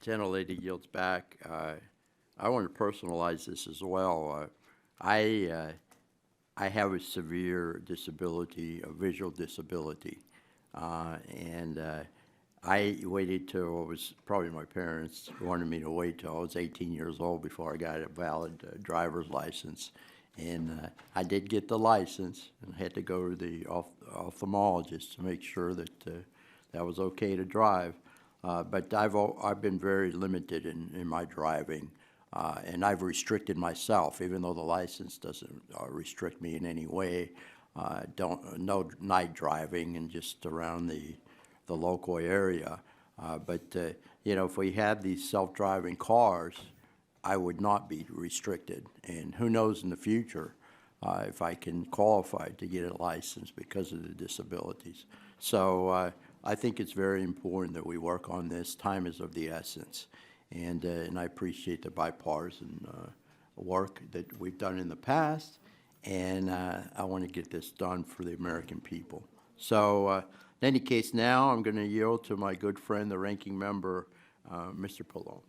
gentlelady yields back, I want to personalize this as well. I have a severe disability, a visual disability, and I waited till I was, probably my parents wanted me to wait till I was 18 years old before I got a valid driver's license. And I did get the license and had to go to the ophthalmologist to make sure that that was okay to drive. But I've been very limited in my driving, and I've restricted myself, even though the license doesn't restrict me in any way. No night driving and just around the local area. But you know, if we had these self-driving cars, I would not be restricted. And who knows in the future if I can qualify to get a license because of the disabilities. So I think it's very important that we work on this. Time is of the essence. And I appreciate the bipartisan work that we've done in the past. And I want to get this done for the American people. So in any case, now I'm going to yield to my good friend, the ranking member, Mr. Pallone,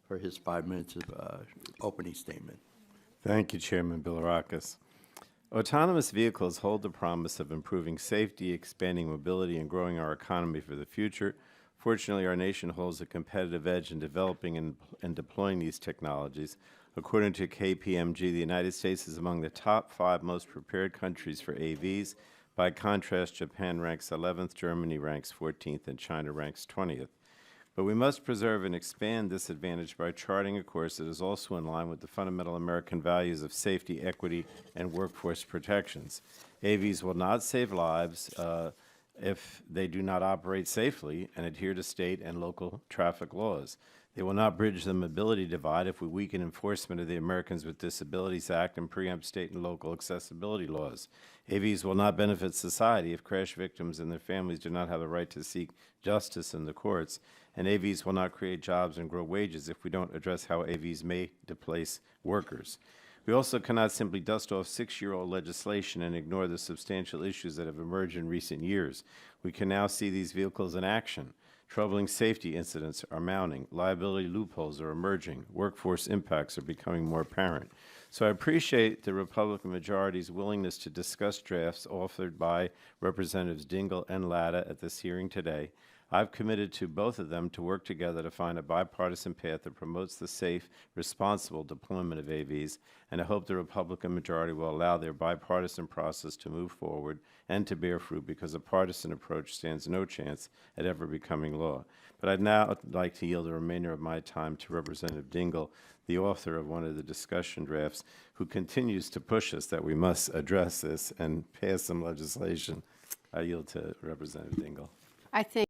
for his 5 minutes of opening statement. Thank you, Chairman Bilirakis. Autonomous vehicles hold the promise of improving safety, expanding mobility, and growing our economy for the future. Fortunately, our nation holds a competitive edge in developing and deploying these technologies. According to KPMG, the United States is among the top 5 most prepared countries for AVs. By contrast, Japan ranks 11th, Germany ranks 14th, and China ranks 20th. But we must preserve and expand this advantage by charting a course that is also in line with the fundamental American values of safety, equity, and workforce protections. AVs will not save lives if they do not operate safely and adhere to state and local traffic laws. They will not bridge the mobility divide if we weaken enforcement of the Americans with Disabilities Act and preempt state and local accessibility laws. AVs will not benefit society if crash victims and their families do not have the right to seek justice in the courts. And AVs will not create jobs and grow wages if we don't address how AVs may displace workers. We also cannot simply dust off 6-year-old legislation and ignore the substantial issues that have emerged in recent years. We can now see these vehicles in action. Troubling safety incidents are mounting. Liability loopholes are emerging. Workforce impacts are becoming more apparent. So I appreciate the Republican majority's willingness to discuss drafts authored by Representatives Dingell and Latta at this hearing today. I've committed to both of them to work together to find a bipartisan path that promotes the safe, responsible deployment of AVs, and I hope the Republican majority will allow their bipartisan process to move forward and to bear fruit, because a partisan approach stands no chance at ever becoming law. But I'd now like to yield the remainder of my time to Representative Dingell, the author of one of the discussion drafts, who continues to push us that we must address this and pass some legislation. I yield to Representative Dingell. I think